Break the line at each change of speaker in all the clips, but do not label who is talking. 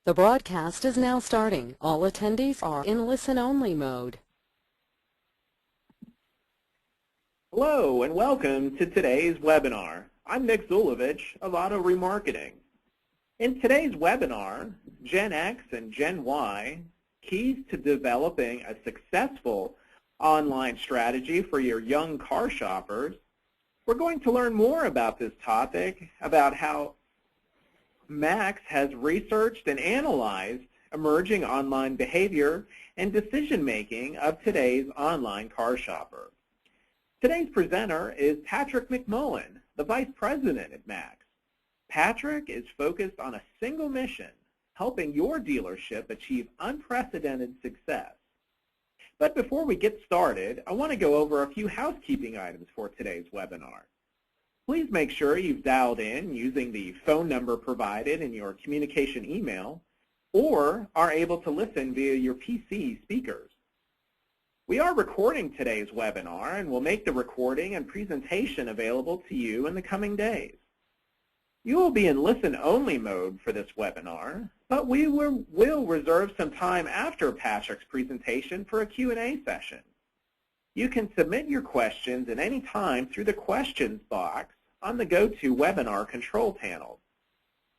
The broadcast is now starting. All attendees are in listen-only mode.
Hello and welcome to today's webinar. I'm Nick Zulovich of Auto Remarketing. In today's webinar, Gen X and Gen Y, keys to developing a successful online strategy for your young car shoppers, we're going to learn more about this topic, about how Max has researched and analyzed emerging online behavior and decision-making of today's online car shopper. Today's presenter is Patrick McMullen, the Vice President at Max. Patrick is focused on a single mission, helping your dealership achieve unprecedented success. But before we get started, I want to go over a few housekeeping items for today's webinar. Please make sure you've dialed in using the phone number provided in your communication email or are able to listen via your PC speakers. We are recording today's webinar and will make the recording and presentation available to you in the coming days. You will be in listen-only mode for this webinar, but we will reserve some time after Patrick's presentation for a Q&A session. You can submit your questions at any time through the questions box on the GoToWebinar control panel.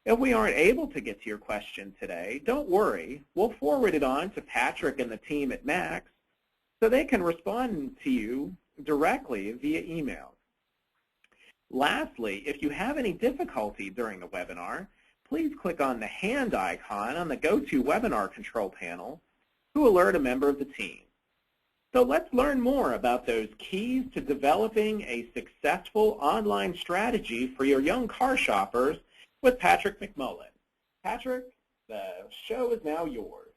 If we aren't able to get to your question today, don't worry. We'll forward it on to Patrick and the team at Max so they can respond to you directly via email. Lastly, if you have any difficulty during the webinar, please click on the hand icon on the GoToWebinar control panel to alert a member of the team. So let's learn more about those keys to developing a successful online strategy for your young car shoppers with Patrick McMullen. Patrick, the show is now yours.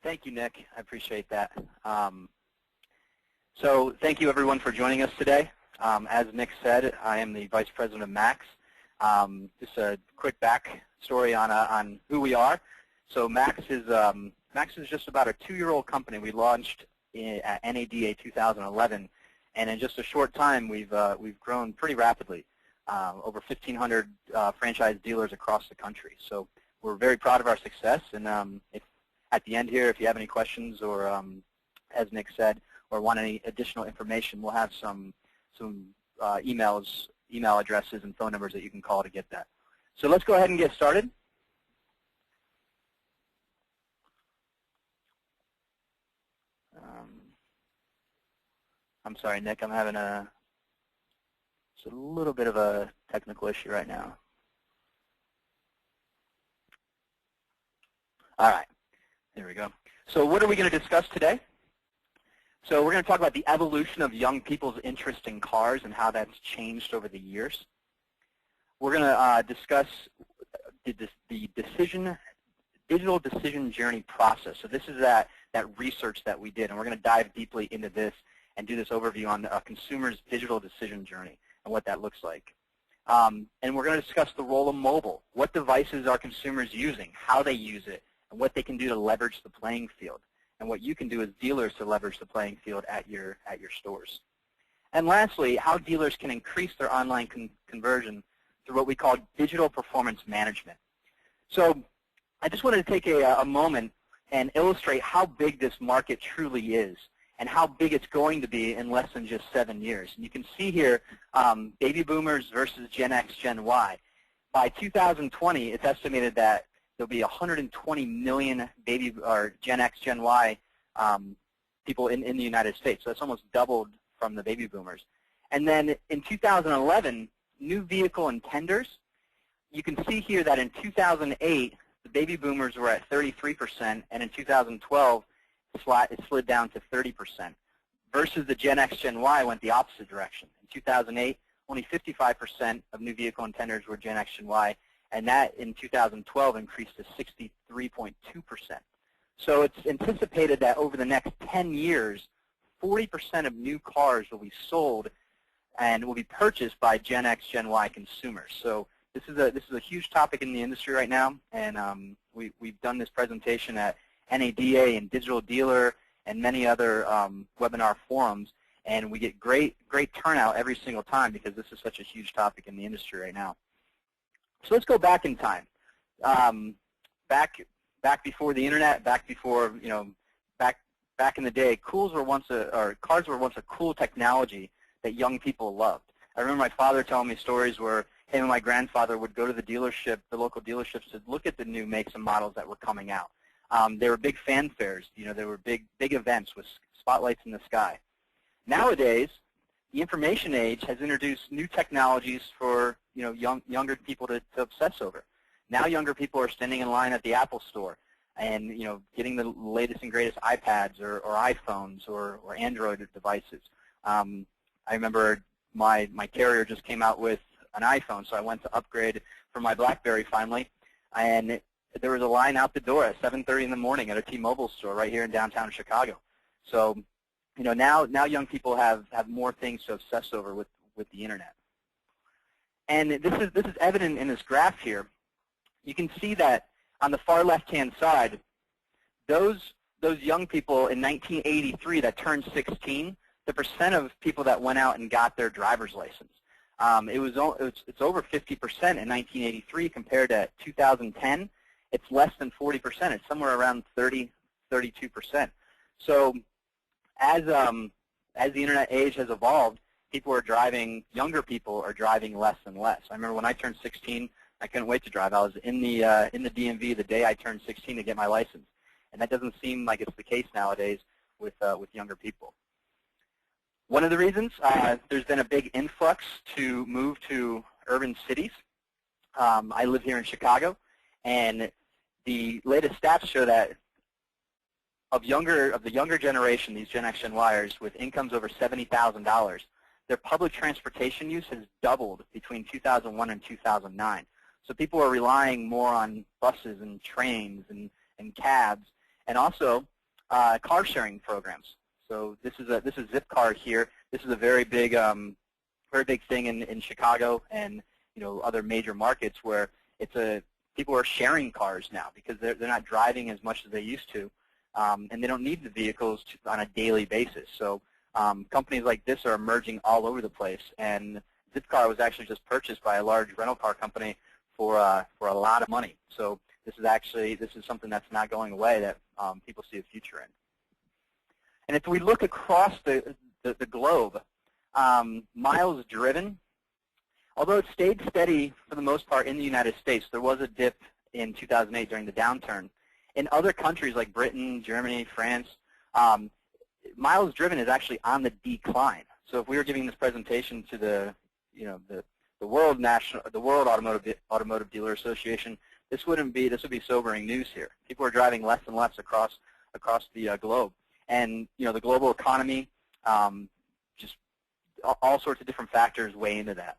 Thank you, Nick. I appreciate that. So thank you, everyone, for joining us today. As Nick said, I am the Vice President of Max. Just a quick back story on who we are. So Max is just about a 2-year-old company. We launched at NADA 2011, and in just a short time, we've grown pretty rapidly. Over 1,500 franchise dealers across the country. So we're very proud of our success. And if at the end here, if you have any questions or, as Nick said, or want any additional information, we'll have some email addresses and phone numbers that you can call to get that. So let's go ahead and get started. I'm sorry, Nick, I'm having a little bit of a technical issue right now. All right, there we go. So what are we going to discuss today? So we're going to talk about the evolution of young people's interest in cars and how that's changed over the years. We're going to discuss the digital decision journey process. So this is that research that we did, and we're going to dive deeply into this and do this overview on a consumer's digital decision journey and what that looks like. And we're going to discuss the role of mobile. What devices are consumers using, how they use it, and what they can do to leverage the playing field, and what you can do as dealers to leverage the playing field at your stores. And lastly, how dealers can increase their online conversion through what we call digital performance management. So I just wanted to take a moment and illustrate how big this market truly is and how big it's going to be in less than just 7 years. And you can see here baby boomers versus Gen X, Gen Y. By 2020, it's estimated that there'll be 120 million Gen X, Gen Y people in the United States. So that's almost doubled from the baby boomers. And then in 2011, new vehicle intenders, you can see here that in 2008, the baby boomers were at 33%, and in 2012, it slid down to 30%, versus the Gen X, Gen Y went the opposite direction. In 2008, only 55% of new vehicle intenders were Gen X, Gen Y, and that in 2012 increased to 63.2%. So it's anticipated that over the next 10 years, 40% of new cars will be sold and will be purchased by Gen X, Gen Y consumers. So this is a huge topic in the industry right now, and we've done this presentation at NADA and Digital Dealer and many other webinar forums, and we get great turnout every single time because this is such a huge topic in the industry right now. So let's go back in time. back before the internet, back before, back in the day, cars were once a cool technology that young people loved. I remember my father telling me stories where him and my grandfather would go to the local dealerships to look at the new makes and models that were coming out. They were big fanfares. They were big events with spotlights in the sky. Nowadays, the information age has introduced new technologies for younger people to obsess over. Now younger people are standing in line at the Apple store and getting the latest and greatest iPads or iPhones or Android devices. I remember my carrier just came out with an iPhone, so I went to upgrade for my BlackBerry finally, and there was a line out the door at 7:30 in the morning at a T-Mobile store right here in downtown Chicago. So now young people have more things to obsess over with the internet. And this is evident in this graph here. You can see that on the far left-hand side, those young people in 1983 that turned 16, the percent of people that went out and got their driver's license, it's over 50% in 1983 compared to 2010. It's less than 40%. It's somewhere around 32%. So as the internet age has evolved, younger people are driving less and less. I remember when I turned 16, I couldn't wait to drive. I was in the DMV the day I turned 16 to get my license, and that doesn't seem like it's the case nowadays with younger people. One of the reasons there's been a big influx to move to urban cities. I live here in Chicago, and the latest stats show that of the younger generation, these Gen X, Gen Yers, with incomes over $70,000, their public transportation use has doubled between 2001 and 2009. So people are relying more on buses and trains and cabs, and also car sharing programs. So this is Zipcar here. This is a very big thing in Chicago and other major markets where people are sharing cars now because they're not driving as much as they used to, and they don't need the vehicles on a daily basis. So companies like this are emerging all over the place, and Zipcar was actually just purchased by a large rental car company for a lot of money. So this is something that's not going away, that people see a future in. And if we look across the globe, miles driven, although it stayed steady for the most part in the United States, there was a dip in 2008 during the downturn. In other countries like Britain, Germany, France, miles driven is actually on the decline. So if we were giving this presentation to the World Automotive Dealer Association, this would be sobering news here. People are driving less and less across the globe, and the global economy, just all sorts of different factors weigh into that.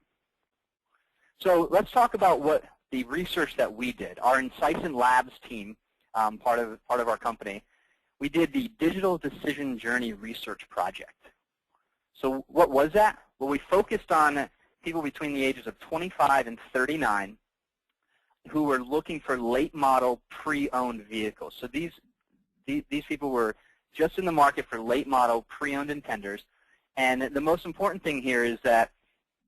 So let's talk about what the research that we did. Our INCISENT Labs team, part of our company, we did the Digital Decision Journey Research Project. So what was that? Well, we focused on people between the ages of 25 and 39 who were looking for late model pre-owned vehicles. So these people were just in the market for late model pre-owned Intenders. And the most important thing here is that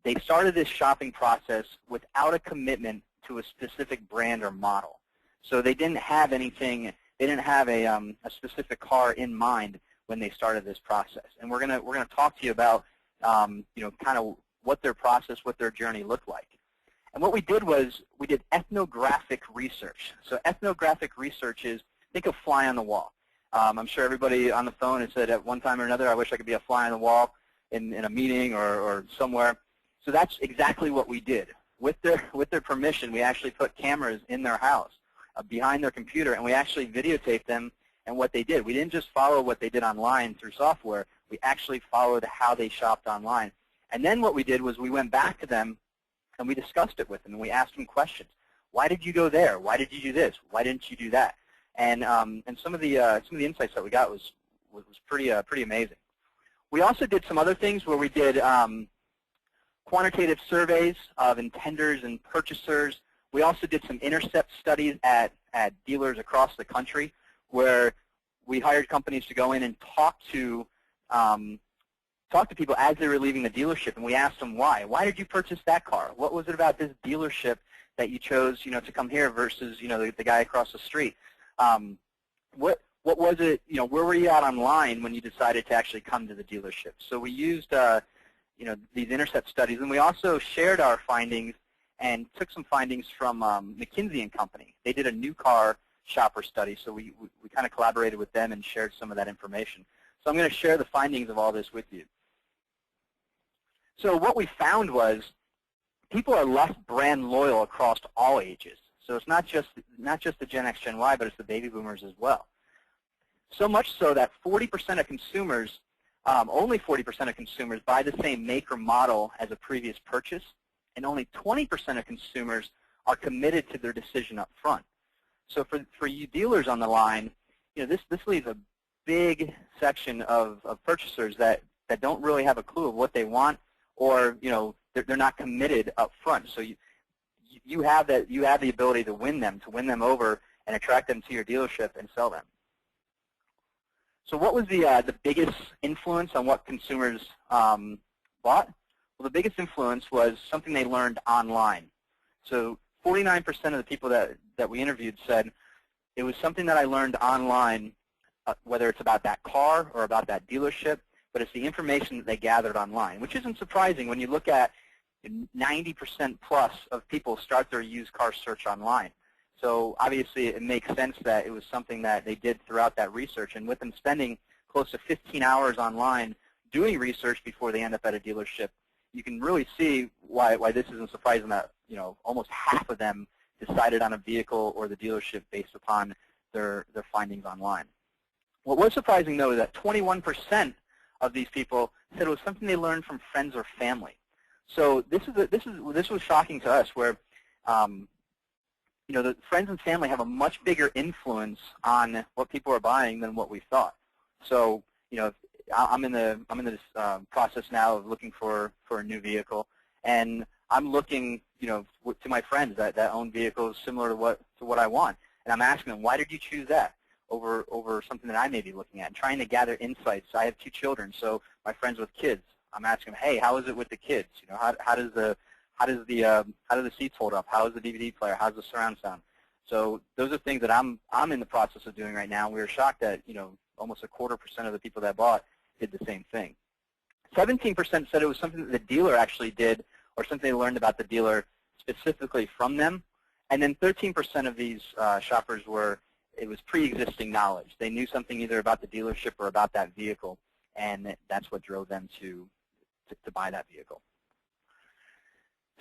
they started this shopping process without a commitment to a specific brand or model. So they didn't have anything, they didn't have a specific car in mind when they started this process. And we're gonna talk to you about kind of what their process, what their journey looked like. And what we did was we did ethnographic research. So ethnographic research is, think of fly on the wall. I'm sure everybody on the phone has said at one time or another, I wish I could be a fly on the wall in a meeting or somewhere. So that's exactly what we did. With their permission, we actually put cameras in their house behind their computer, and we actually videotaped them and what they did. We didn't just follow what they did online through software. We actually followed how they shopped online. And then what we did was we went back to them and we discussed it with them, and we asked them questions. Why did you go there? Why did you do this? Why didn't you do that? And some of the insights that we got was pretty amazing. We also did some other things where we did quantitative surveys of intenders and purchasers. We also did some intercept studies at dealers across the country where we hired companies to go in and talk to talked to people as they were leaving the dealership, and we asked them why. Why did you purchase that car? What was it about this dealership that you chose, to come here versus, the guy across the street? What was it, where were you at online when you decided to actually come to the dealership? So we used, these intercept studies, and we also shared our findings and took some findings from McKinsey & Company. They did a new car shopper study, so we kind of collaborated with them and shared some of that information. So I'm going to share the findings of all this with you. So what we found was people are less brand loyal across all ages. So it's not just the Gen X, Gen Y, but it's the baby boomers as well. So much so that 40% of consumers, only 40% of consumers buy the same make or model as a previous purchase, and only 20% of consumers are committed to their decision up front. So for you dealers on the line, this leaves a big section of purchasers that don't really have a clue of what they want, or they're not committed up front. So you have the ability to win them over and attract them to your dealership and sell them. So what was the biggest influence on what consumers bought? Well, the biggest influence was something they learned online. So 49% of the people that we interviewed said, it was something that I learned online, whether it's about that car or about that dealership, but it's the information that they gathered online, which isn't surprising when you look at 90% plus of people start their used car search online. So obviously it makes sense that it was something that they did throughout that research, and with them spending close to 15 hours online doing research before they end up at a dealership, you can really see why this isn't surprising that almost half of them decided on a vehicle or the dealership based upon their findings online. What was surprising, though, is that 21% of these people said it was something they learned from friends or family. So this was shocking to us, where the friends and family have a much bigger influence on what people are buying than what we thought. So I'm in this process now of looking for a new vehicle, and I'm looking to my friends that own vehicles similar to what I want, and I'm asking them, why did you choose that over something that I may be looking at, and trying to gather insights. I have 2 children, so my friends with kids, I'm asking them, hey, how is it with the kids? How do the seats hold up? How is the DVD player? How's the surround sound? So those are things that I'm in the process of doing right now. We were shocked that almost 25% of the people that bought did the same thing. 17% said it was something that the dealer actually did, or something they learned about the dealer specifically from them. And then 13% of these shoppers it was pre-existing knowledge. They knew something either about the dealership or about that vehicle, and that's what drove them to buy that vehicle.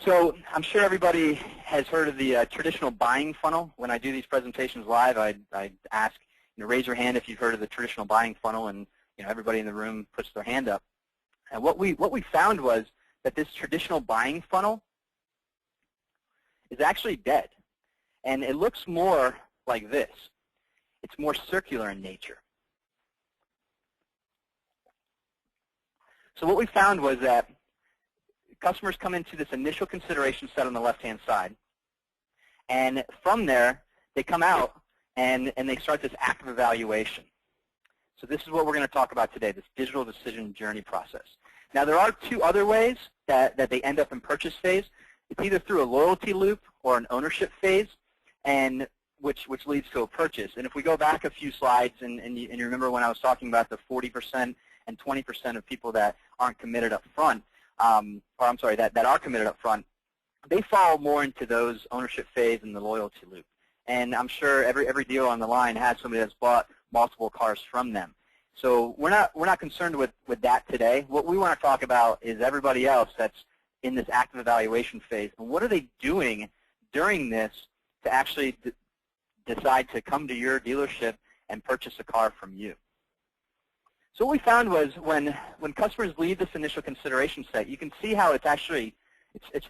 So I'm sure everybody has heard of the traditional buying funnel. When I do these presentations live, I ask, raise your hand if you've heard of the traditional buying funnel, and everybody in the room puts their hand up. And what we found was that this traditional buying funnel is actually dead, and it looks more like this. It's more circular in nature. So what we found was that customers come into this initial consideration set on the left-hand side, and from there, they come out and they start this active evaluation. So this is what we're going to talk about today, this digital decision journey process. Now, there are 2 other ways that they end up in purchase phase. It's either through a loyalty loop or an ownership phase, and which leads to a purchase. And if we go back a few slides, and you remember when I was talking about the 40% and 20% of people that aren't committed up front, that are committed up front, they fall more into those ownership phase and the loyalty loop. And I'm sure every dealer on the line has somebody that's bought multiple cars from them. So we're not concerned with that today. What we want to talk about is everybody else that's in this active evaluation phase, and what are they doing during this to actually decide to come to your dealership and purchase a car from you. So what we found was when customers leave this initial consideration set, you can see how it's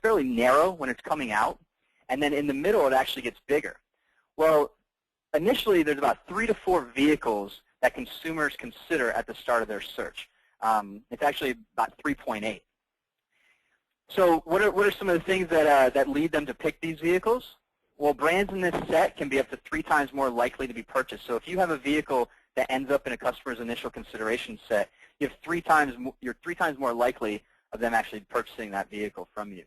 fairly narrow when it's coming out, and then in the middle it actually gets bigger. Well, initially there's about 3 to 4 vehicles that consumers consider at the start of their search. It's actually about 3.8. So what are some of the things that lead them to pick these vehicles? Well, brands in this set can be up to 3 times more likely to be purchased. So if you have a vehicle that ends up in a customer's initial consideration set, you're 3 times more likely of them actually purchasing that vehicle from you.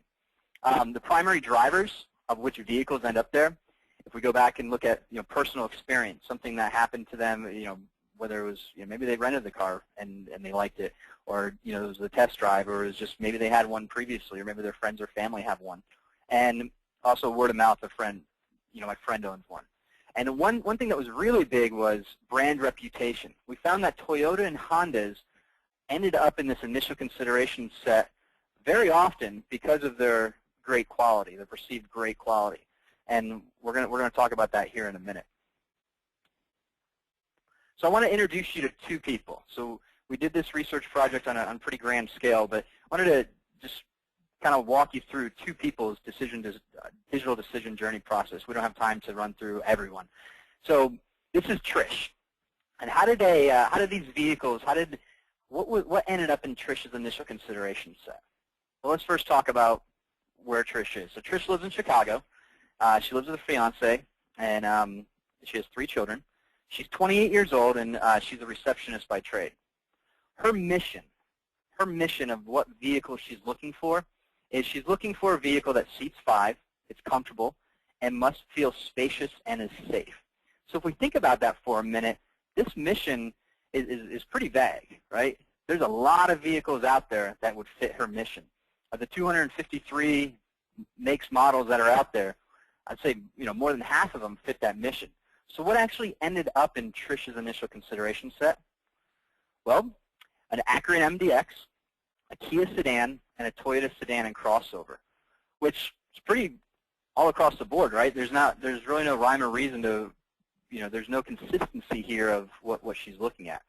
The primary drivers of which vehicles end up there, if we go back and look at personal experience, something that happened to them, whether it was maybe they rented the car and they liked it, or it was a test drive, or it was just maybe they had one previously, or maybe their friends or family have one, and also word of mouth. A friend, my friend owns one. And one thing that was really big was brand reputation. We found that Toyota and Hondas ended up in this initial consideration set very often because of their great quality, their perceived great quality. And we're gonna talk about that here in a minute. So I want to introduce you to 2 people. So we did this research project on a pretty grand scale, but I wanted to just kind of walk you through 2 people's digital decision journey process. We don't have time to run through everyone. So this is Trish. And how did these vehicles, what ended up in Trish's initial consideration set? Well, let's first talk about where Trish is. So Trish lives in Chicago. She lives with her fiance, and she has 3 children. She's 28 years old, and she's a receptionist by trade. Her mission of what vehicle she's looking for is she's looking for a vehicle that seats 5, it's comfortable, and must feel spacious and is safe. So if we think about that for a minute, this mission is pretty vague, right? There's a lot of vehicles out there that would fit her mission. Of the 253 makes, models that are out there, I'd say more than half of them fit that mission. So what actually ended up in Trish's initial consideration set? Well, an Acura MDX, a Kia sedan, and a Toyota sedan and crossover, which is pretty all across the board, right? There's really no rhyme or reason to, there's no consistency here of what she's looking at.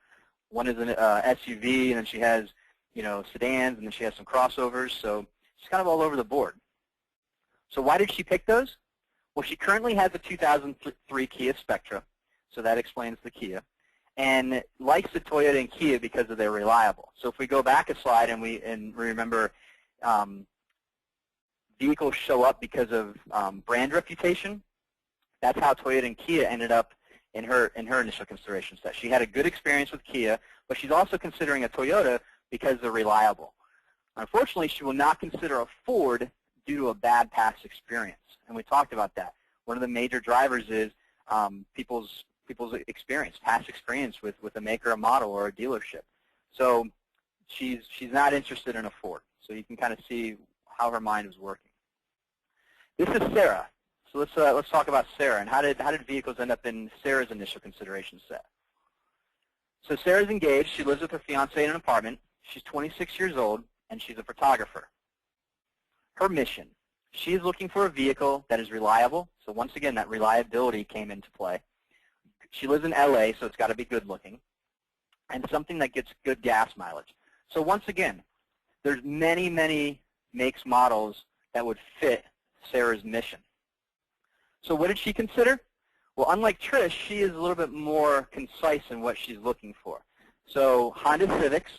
One is an SUV, and then she has, sedans, and then she has some crossovers, so she's kind of all over the board. So why did she pick those? Well, she currently has a 2003 Kia Spectra, so that explains the Kia, and likes the Toyota and Kia because of their reliable. So if we go back a slide and we remember vehicles show up because of brand reputation, that's how Toyota and Kia ended up in her initial consideration set. She had a good experience with Kia, but she's also considering a Toyota because they're reliable. Unfortunately, she will not consider a Ford due to a bad past experience. And we talked about that. One of the major drivers is people's experience, past experience with a maker, a model, or a dealership. So she's not interested in a Ford. So you can kind of see how her mind is working. This is Sarah. So let's talk about Sarah and how did vehicles end up in Sarah's initial consideration set. So Sarah's engaged. She lives with her fiance in an apartment. She's 26 years old, and she's a photographer. Her mission. She is looking for a vehicle that is reliable. So once again, that reliability came into play. She lives in LA, so it's got to be good looking, and something that gets good gas mileage. So once again, there's many, many makes, models that would fit Sarah's mission. So what did she consider? Well, unlike Trish, she is a little bit more concise in what she's looking for. So Honda Civics,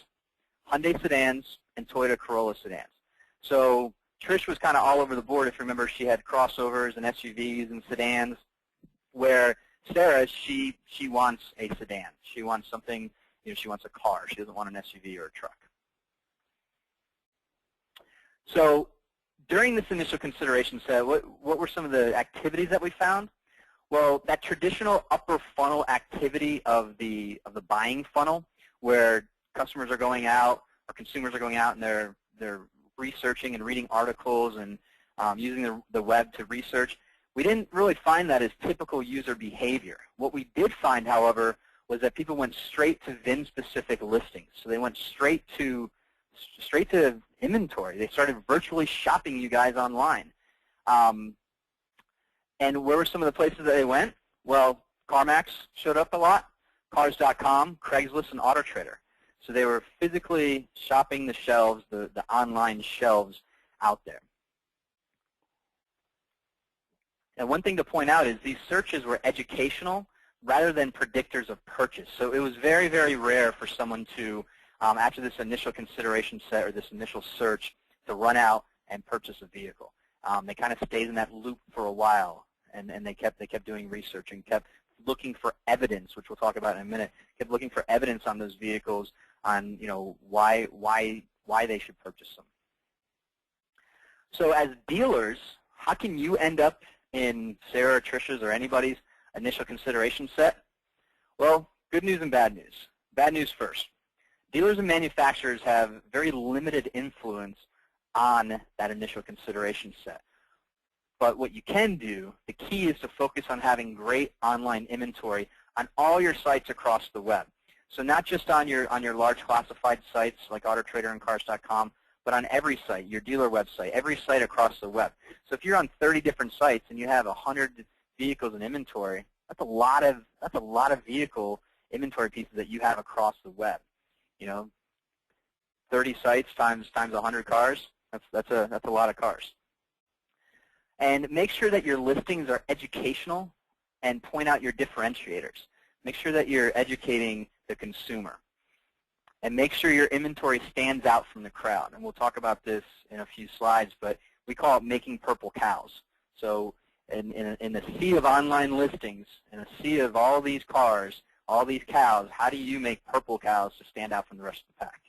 Hyundai sedans, and Toyota Corolla sedans. So Trish was kind of all over the board. If you remember, she had crossovers and SUVs and sedans, where Sarah, she wants a sedan. She wants something, she wants a car. She doesn't want an SUV or a truck. So during this initial consideration set, what were some of the activities that we found? Well, that traditional upper funnel activity of the buying funnel, where customers are going out or consumers are going out and they're researching and reading articles and using the web to research, we didn't really find that as typical user behavior. What we did find, however, was that people went straight to VIN-specific listings. So they went straight to inventory. They started virtually shopping you guys online. And where were some of the places that they went? Well, CarMax showed up a lot, Cars.com, Craigslist, and AutoTrader. So they were physically shopping the shelves, the online shelves out there. And one thing to point out is these searches were educational rather than predictors of purchase. So it was very, very rare for someone to, after this initial consideration set or this initial search, to run out and purchase a vehicle. They kind of stayed in that loop for a while, and they kept doing research and kept looking for evidence, which we'll talk about in a minute, kept looking for evidence on those vehicles on why they should purchase them. So as dealers, how can you end up in Sarah or Trisha's or anybody's initial consideration set? Well, good news and bad news. Bad news first. Dealers and manufacturers have very limited influence on that initial consideration set. But what you can do, the key is to focus on having great online inventory on all your sites across the web. So not just on your large classified sites like AutoTrader and Cars.com, but on every site, your dealer website, every site across the web. So if you're on 30 different sites and you have 100 vehicles in inventory, that's a lot of vehicle inventory pieces that you have across the web. 30 sites times 100 cars, that's a lot of cars. And make sure that your listings are educational and point out your differentiators. Make sure that you're educating the consumer. And make sure your inventory stands out from the crowd. And we'll talk about this in a few slides, but we call it making purple cows. So in the sea of online listings, in a sea of all these cars, all these cows, how do you make purple cows to stand out from the rest of the pack?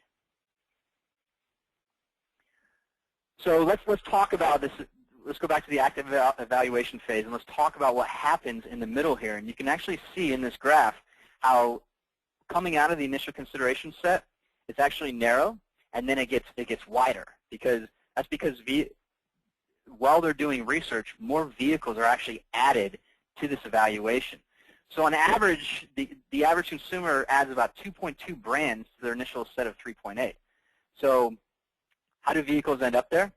So let's talk about this. Let's go back to the active evaluation phase, and let's talk about what happens in the middle here. And you can actually see in this graph how coming out of the initial consideration set, it's actually narrow, and then it gets wider because while they're doing research, more vehicles are actually added to this evaluation. So on average, the average consumer adds about 2.2 brands to their initial set of 3.8. So how do vehicles end up there?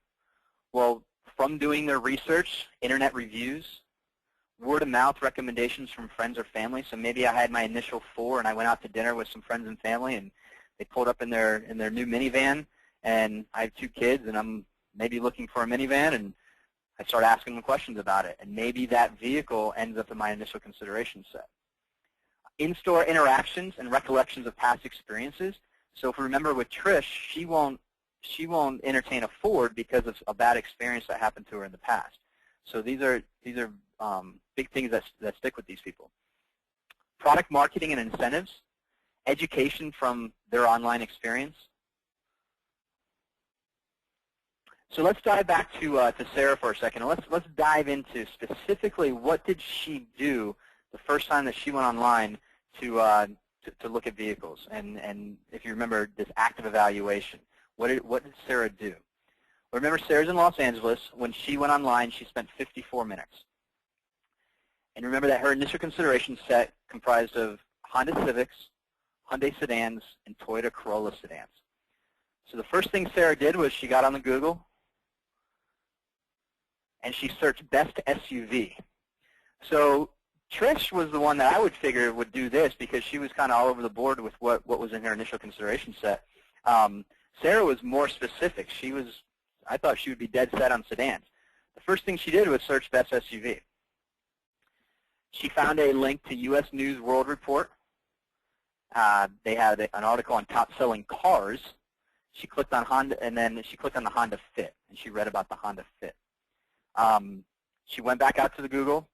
Well, from doing their research, internet reviews, word-of-mouth recommendations from friends or family. So maybe I had my initial 4 and I went out to dinner with some friends and family and they pulled up in their new minivan, and I have 2 kids and I'm maybe looking for a minivan, and I start asking them questions about it, and maybe that vehicle ends up in my initial consideration set. In-store interactions and recollections of past experiences. So if we remember with Trish, she won't entertain a Ford because of a bad experience that happened to her in the past. So these are big things that stick with these people. Product marketing and incentives, education from their online experience. So let's dive back to Sarah for a second. Let's dive into specifically what did she do the first time that she went online to look at vehicles. And if you remember this active evaluation, what did Sarah do? Well, remember, Sarah's in Los Angeles. When she went online, she spent 54 minutes. And remember that her initial consideration set comprised of Honda Civics, Hyundai sedans, and Toyota Corolla sedans. So the first thing Sarah did was she got on the Google and she searched best SUV. So Trish was the one that I would figure would do this because she was kind of all over the board with what was in her initial consideration set. Sarah was more specific. I thought she would be dead set on sedans. The first thing she did was search best SUV. She found a link to U.S. News World Report. They had an article on top-selling cars. She clicked on Honda, and then she clicked on the Honda Fit, and she read about the Honda Fit. She went back out to the Google,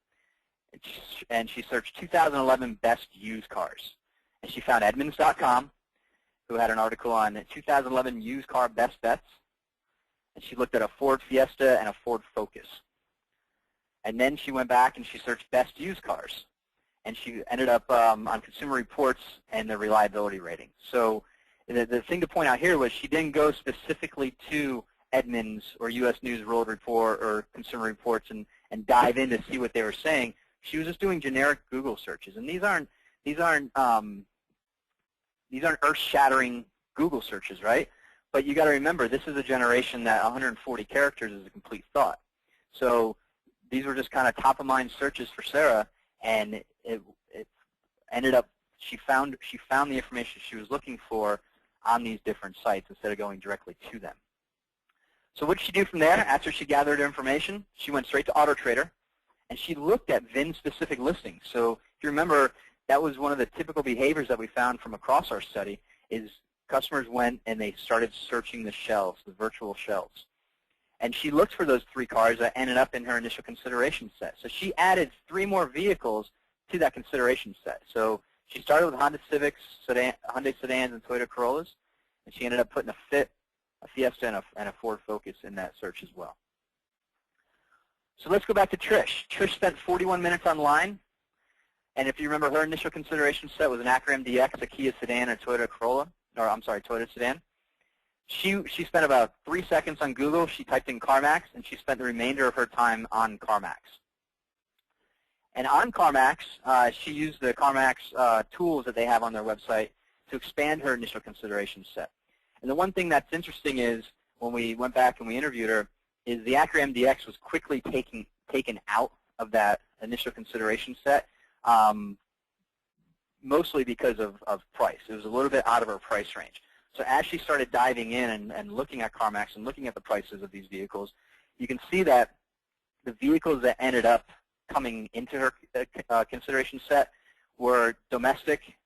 and she searched 2011 best used cars. And she found Edmunds.com, who had an article on 2011 used car best bets. And she looked at a Ford Fiesta and a Ford Focus. And then she went back and she searched best used cars. And she ended up on Consumer Reports and the reliability rating. So the thing to point out here was she didn't go specifically to Edmunds or U.S. News World Report or Consumer Reports and dive in to see what they were saying. She was just doing generic Google searches. And these aren't earth-shattering Google searches, right? But you got to remember, this is a generation that 140 characters is a complete thought. So these were just kind of top-of-mind searches for Sarah, and it ended up she found the information she was looking for on these different sites instead of going directly to them. So what did she do from there? After she gathered her information, she went straight to AutoTrader, and she looked at VIN-specific listings. So if you remember, that was one of the typical behaviors that we found from across our study is customers went and they started searching the shelves, the virtual shelves. And she looked for those 3 cars that ended up in her initial consideration set. So she added 3 more vehicles to that consideration set. So She started with Honda Civics, Hyundai sedans, and Toyota Corollas, and she ended up putting a Fit, a Fiesta, and a Ford Focus in that search as well. So let's go back to Trish. Trish spent 41 minutes online, and if you remember, her initial consideration set was an Acura MDX, a Kia sedan, and a Toyota Corolla, or I'm sorry, Toyota sedan. She spent about 3 seconds on Google. She typed in CarMax, and she spent the remainder of her time on CarMax. And on CarMax, she used the CarMax tools that they have on their website to expand her initial consideration set. And the one thing that's interesting is when we went back and we interviewed her, is the Acura MDX was quickly taken out of that initial consideration set, mostly because of price. It was a little bit out of her price range. So as she started diving in and looking at CarMax and looking at the prices of these vehicles, you can see that the vehicles that ended up coming into her consideration set were domestic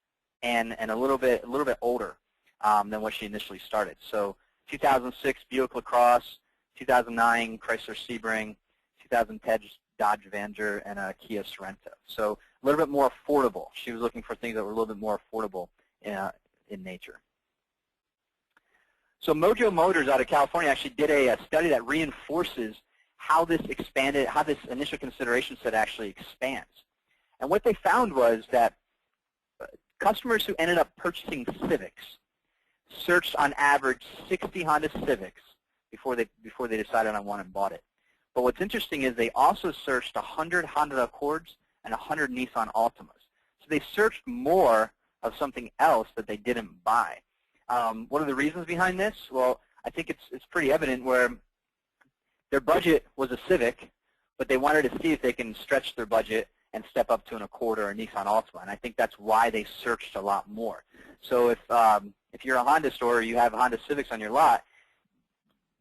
and a little bit older than what she initially started. So 2006 Buick LaCrosse, 2009 Chrysler Sebring, 2010 Dodge Avenger, and a Kia Sorento. So a little bit more affordable. She was looking for things that were a little bit more affordable in nature. So Mojo Motors out of California actually did a study that reinforces how this initial consideration set actually expands. And what they found was that customers who ended up purchasing Civics searched on average 60 Honda Civics before they decided on one and bought it. But what's interesting is they also searched 100 Honda Accords and 100 Nissan Altimas. So they searched more of something else that they didn't buy. What are the reasons behind this? Well, I think it's pretty evident where their budget was a Civic, but they wanted to see if they can stretch their budget and step up to an Accord or a Nissan Altima. And I think that's why they searched a lot more. So if you're a Honda store or you have Honda Civics on your lot,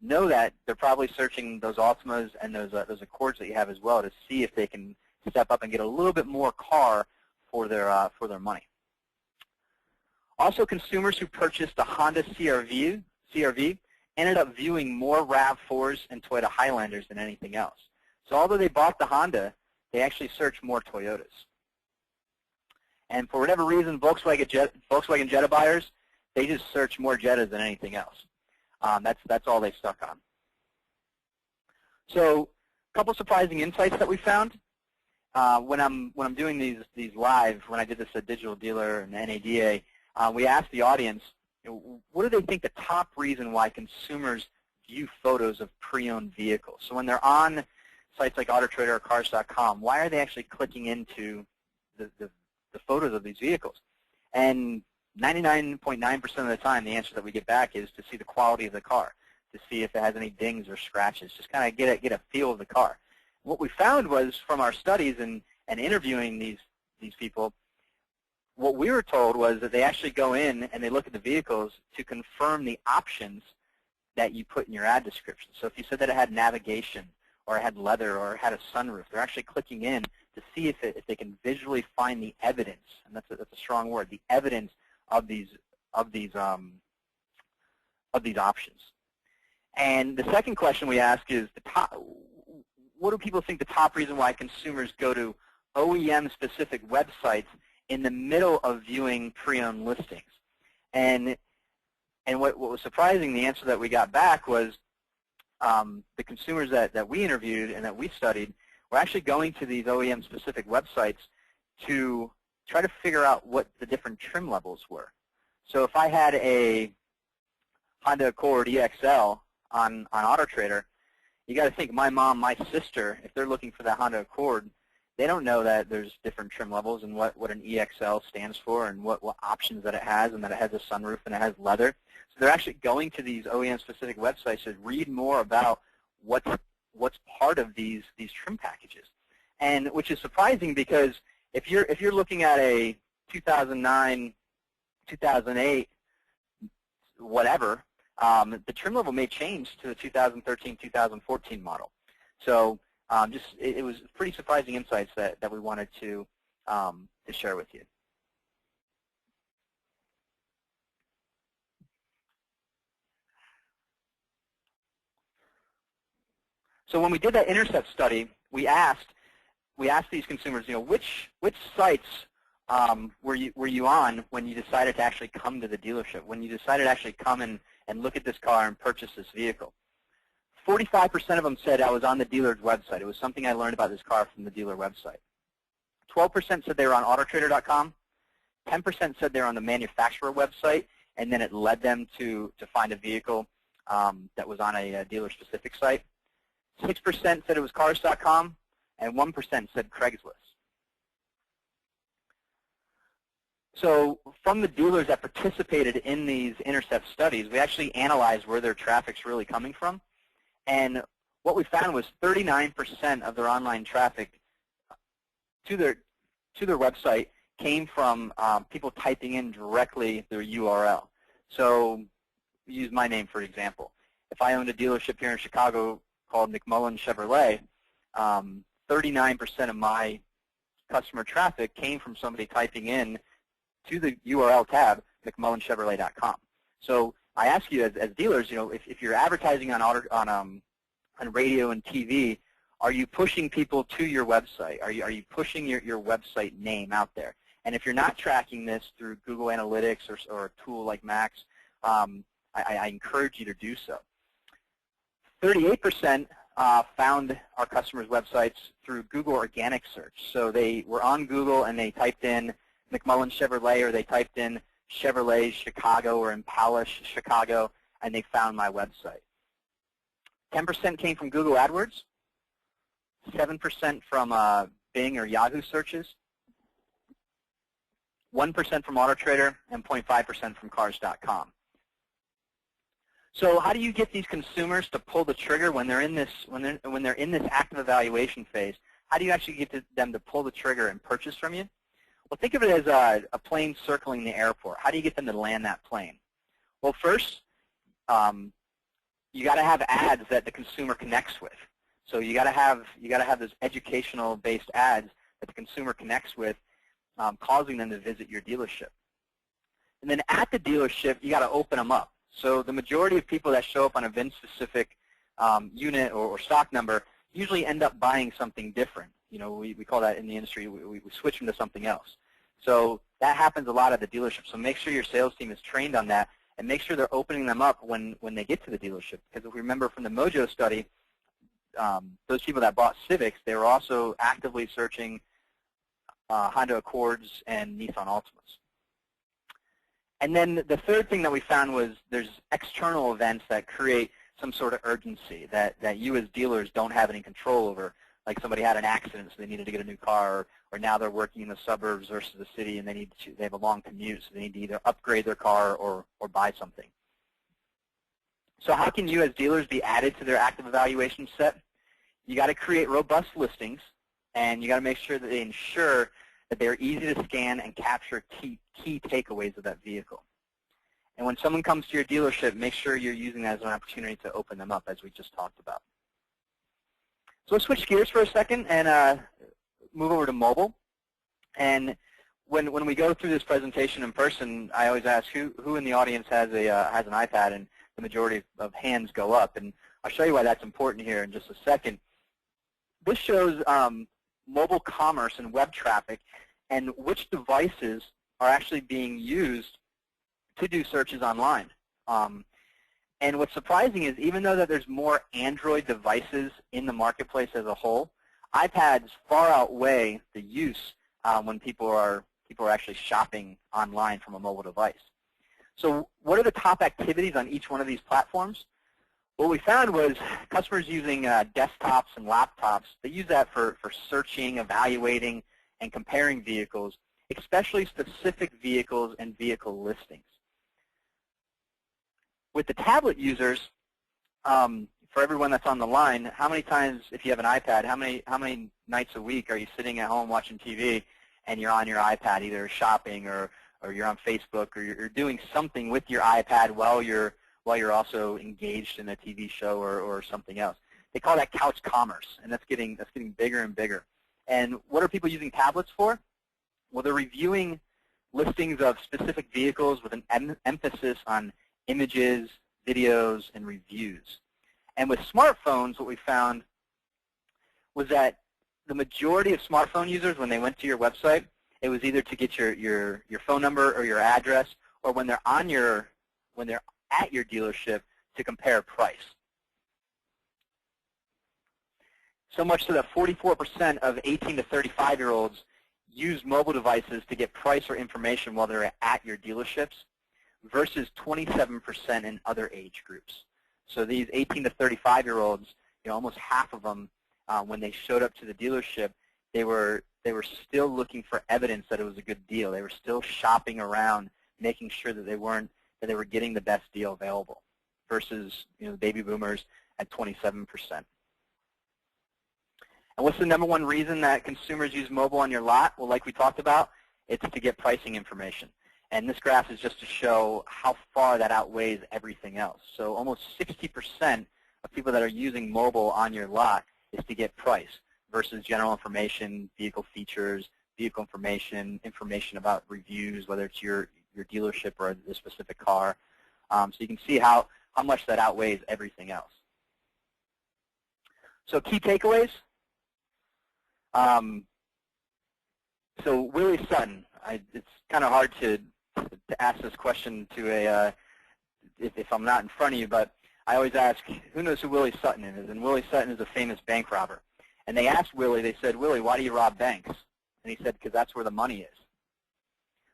know that they're probably searching those Altimas and those Accords that you have as well to see if they can step up and get a little bit more car for their money. Also, consumers who purchased a Honda CR-V ended up viewing more RAV4s and Toyota Highlanders than anything else. So although they bought the Honda, they actually searched more Toyotas. And for whatever reason, Volkswagen Jetta buyers, they just search more Jettas than anything else. That's all they stuck on. So a couple surprising insights that we found. When I'm doing these live, when I did this at Digital Dealer and NADA, we asked the audience, what do they think the top reason why consumers view photos of pre-owned vehicles? So when they're on sites like AutoTrader or Cars.com, why are they actually clicking into the photos of these vehicles? And 99.9% of the time, the answer that we get back is to see the quality of the car, to see if it has any dings or scratches, just kind of get a feel of the car. What we found was from our studies and interviewing these people, what we were told was that they actually go in and they look at the vehicles to confirm the options that you put in your ad description. So if you said that it had navigation or it had leather or it had a sunroof, they're actually clicking in to see if they can visually find the evidence, and that's a strong word, the evidence of these options. And the second question we ask is what do people think the top reason why consumers go to OEM-specific websites in the middle of viewing pre-owned listings? And what was surprising, the answer that we got back was the consumers that we interviewed and that we studied were actually going to these OEM-specific websites to try to figure out what the different trim levels were. So if I had a Honda Accord EXL on AutoTrader, you got to think my mom, my sister, if they're looking for that Honda Accord, they don't know that there's different trim levels and what an EXL stands for and what options that it has, and that it has a sunroof and it has leather. So they're actually going to these OEM-specific websites to read more about what's part of these trim packages, and which is surprising because if you're looking at a 2009, 2008, whatever, the trim level may change to the 2013, 2014 model. So it was pretty surprising insights that we wanted to share with you. So when we did that intercept study, we asked these consumers, which sites were you on when you decided to actually come to the dealership, when you decided to actually come and look at this car and purchase this vehicle? 45% of them said I was on the dealer's website. It was something I learned about this car from the dealer website. 12% said they were on autotrader.com. 10% said they were on the manufacturer website, and then it led them to find a vehicle that was on a dealer-specific site. 6% said it was cars.com, and 1% said Craigslist. So from the dealers that participated in these intercept studies, we actually analyzed where their traffic's really coming from. And what we found was 39% of their online traffic to their website came from people typing in directly their URL. So use my name for example. If I owned a dealership here in Chicago called McMullen Chevrolet, 39% of my customer traffic came from somebody typing in to the URL tab, McMullenChevrolet.com. So I ask you as dealers, if you're advertising on radio and TV, are you pushing people to your website? Are you pushing your website name out there? And if you're not tracking this through Google Analytics or a tool like Max, I encourage you to do so. 38% found our customers' websites through Google organic search. So they were on Google and they typed in McMullen Chevrolet, or they typed in Chevrolet Chicago or Impala Chicago, and they found my website. 10% came from Google AdWords, 7% from Bing or Yahoo searches, 1% from AutoTrader, and 0.5% from Cars.com. So how do you get these consumers to pull the trigger when they're in this active evaluation phase? How do you actually get them to pull the trigger and purchase from you? Well, think of it as a plane circling the airport. How do you get them to land that plane? Well, first, you got to have ads that the consumer connects with. So you got to have those educational-based ads that the consumer connects with, causing them to visit your dealership. And then at the dealership, you got to open them up. So the majority of people that show up on a VIN-specific unit or stock number usually end up buying something different. We call that in the industry, we switch them to something else. So that happens a lot at the dealership. So make sure your sales team is trained on that, and make sure they're opening them up when they get to the dealership. Because if we remember from the Mojo study, those people that bought Civics, they were also actively searching Honda Accords and Nissan Altimas. And then the third thing that we found was there's external events that create some sort of urgency that you as dealers don't have any control over. Like somebody had an accident, so they needed to get a new car, or now they're working in the suburbs versus the city, and they have a long commute, so they need to either upgrade their car or buy something. So how can you as dealers be added to their active evaluation set? You got to create robust listings, and you got to make sure that they ensure that they're easy to scan and capture key takeaways of that vehicle. And when someone comes to your dealership, make sure you're using that as an opportunity to open them up, as we just talked about. So let's switch gears for a second and move over to mobile. And when we go through this presentation in person, I always ask who in the audience has an iPad, and the majority of hands go up. And I'll show you why that's important here in just a second. This shows mobile commerce and web traffic and which devices are actually being used to do searches online. And what's surprising is even though that there's more Android devices in the marketplace as a whole, iPads far outweigh the use when people are actually shopping online from a mobile device. So what are the top activities on each one of these platforms? What we found was customers using desktops and laptops, they use that for searching, evaluating, and comparing vehicles, especially specific vehicles and vehicle listings. With the tablet users, for everyone that's on the line, how many times, if you have an iPad, how many nights a week are you sitting at home watching TV and you're on your iPad, either shopping or you're on Facebook, or you're doing something with your iPad while you're also engaged in a TV show or something else? They call that couch commerce, and that's getting bigger and bigger. And what are people using tablets for? Well, they're reviewing listings of specific vehicles with an emphasis on images, videos, and reviews. And with smartphones, what we found was that the majority of smartphone users, when they went to your website, it was either to get your phone number or your address, or when they're at your dealership to compare price. So much so that 44% of 18 to 35-year-olds use mobile devices to get price or information while they're at your dealerships, versus 27% in other age groups. So these 18 to 35-year-olds, almost half of them, when they showed up to the dealership, they were still looking for evidence that it was a good deal. They were still shopping around, making sure that they were getting the best deal available, versus the baby boomers at 27%. And what's the number one reason that consumers use mobile on your lot? Well, like we talked about, it's to get pricing information. And this graph is just to show how far that outweighs everything else. So almost 60% of people that are using mobile on your lot is to get price, versus general information, vehicle features, vehicle information, information about reviews, whether it's your dealership or the specific car. So you can see how much that outweighs everything else. So key takeaways. So Willie Sutton, it's kind of hard to ask this question to if I'm not in front of you, but I always ask, who knows who Willie Sutton is? And Willie Sutton is a famous bank robber. And they asked Willie, they said, Willie, why do you rob banks? And he said, because that's where the money is.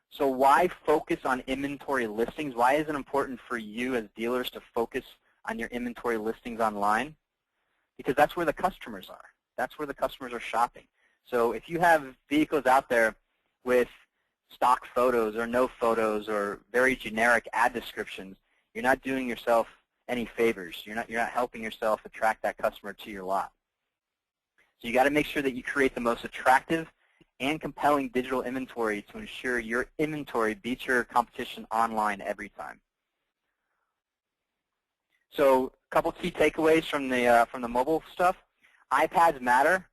So why focus on inventory listings? Why is it important for you as dealers to focus on your inventory listings online? Because that's where the customers are. That's where the customers are shopping. So if you have vehicles out there with stock photos or no photos or very generic ad descriptions, you're not doing yourself any favors. You're not helping yourself attract that customer to your lot. So you got to make sure that you create the most attractive and compelling digital inventory to ensure your inventory beats your competition online every time. So a couple key takeaways from the mobile stuff. iPads matter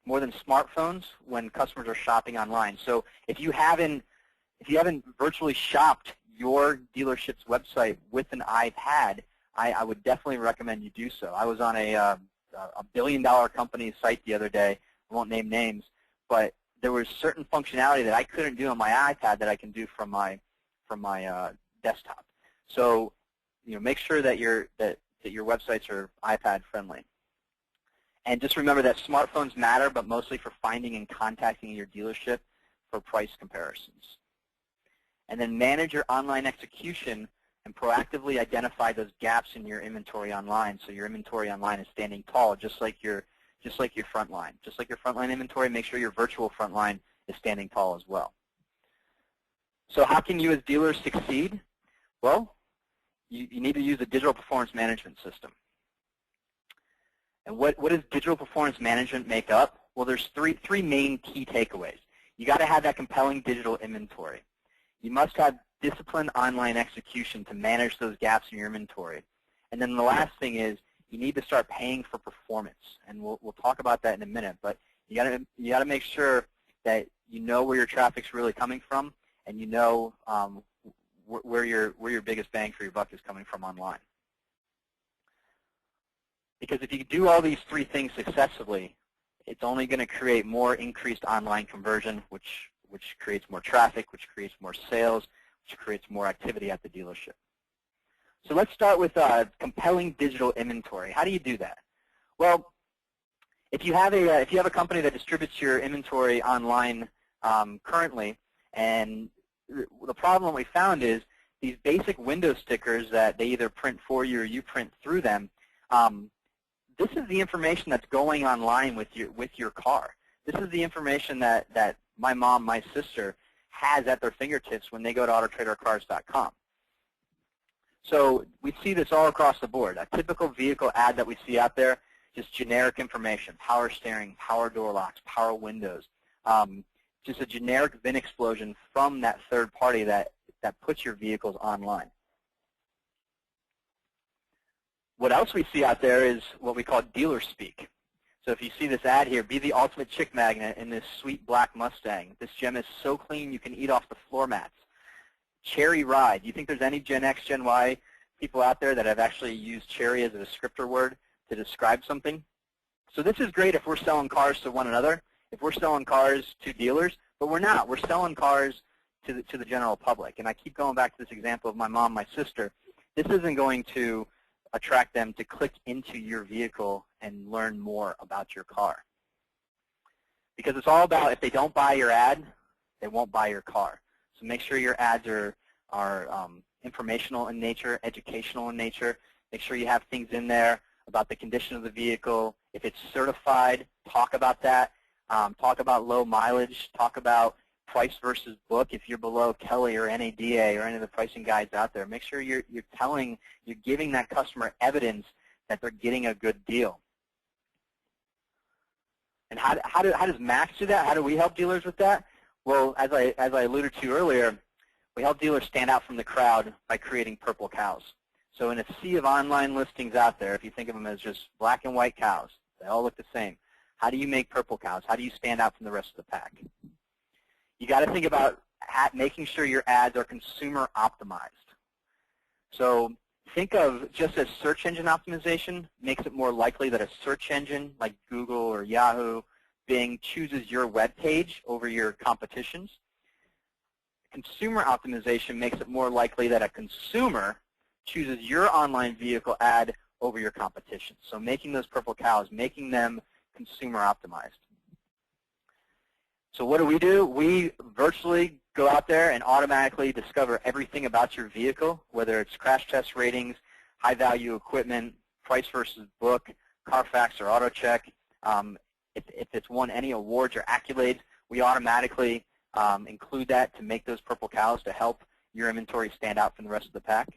more than smartphones when customers are shopping online. So if you haven't virtually shopped your dealership's website with an iPad, I would definitely recommend you do so. I was on a billion-dollar company's site the other day. I won't name names, but there was certain functionality that I couldn't do on my iPad that I can do from my desktop. So make sure that your websites are iPad friendly. And just remember that smartphones matter, but mostly for finding and contacting your dealership for price comparisons. And then manage your online execution and proactively identify those gaps in your inventory online, so your inventory online is standing tall, just like your front line. Just like your frontline inventory, make sure your virtual front line is standing tall as well. So how can you as dealers succeed? Well, you need to use a digital performance management system. And what does digital performance management make up? Well, there's three main key takeaways. You got to have that compelling digital inventory. You must have disciplined online execution to manage those gaps in your inventory. And then the last thing is you need to start paying for performance. And we'll talk about that in a minute. But you got to make sure that you know where your traffic's really coming from, and you know where your biggest bang for your buck is coming from online. Because if you do all these three things successfully, it's only going to create more increased online conversion, which creates more traffic, which creates more sales, which creates more activity at the dealership. So let's start with compelling digital inventory. How do you do that? Well, if you have a company that distributes your inventory online currently, and the problem we found is these basic window stickers that they either print for you or you print through them. This is the information that's going online with your car. This is the information that my mom, my sister, has at their fingertips when they go to autotradercars.com. So we see this all across the board. A typical vehicle ad that we see out there, just generic information: power steering, power door locks, power windows. Just a generic VIN explosion from that third party that puts your vehicles online. What else we see out there is what we call dealer speak. So if you see this ad here, be the ultimate chick magnet in this sweet black Mustang. This gem is so clean you can eat off the floor mats. Cherry ride. Do you think there's any Gen X, Gen Y people out there that have actually used cherry as a descriptor word to describe something? So this is great if we're selling cars to one another. If we're selling cars to dealers, But we're not. We're selling cars to the general public. And I keep going back to this example of my mom, my sister. This isn't going to attract them to click into your vehicle and learn more about your car. Because it's all about, if they don't buy your ad, they won't buy your car. So make sure your ads are informational in nature, educational in nature. Make sure you have things in there about the condition of the vehicle. If it's certified, talk about that. Talk about low mileage. Talk about price versus book. If you're below Kelly or NADA or any of the pricing guides out there, make sure you're giving that customer evidence that they're getting a good deal. And how does Max do that? How do we help dealers with that? Well, as I alluded to earlier, we help dealers stand out from the crowd by creating purple cows. So in a sea of online listings out there, if you think of them as just black and white cows, they all look the same. How do you make purple cows? How do you stand out from the rest of the pack? You got to think about making sure your ads are consumer optimized. So think of just as search engine optimization makes it more likely that a search engine like Google or Yahoo, Bing chooses your web page over your competition's. Consumer optimization makes it more likely that a consumer chooses your online vehicle ad over your competition. So making those purple cows, making them consumer optimized. So what do? We virtually go out there and automatically discover everything about your vehicle, whether it's crash test ratings, high-value equipment, price versus book, Carfax or AutoCheck. If it's won any awards or accolades, we automatically include that to make those purple cows to help your inventory stand out from the rest of the pack.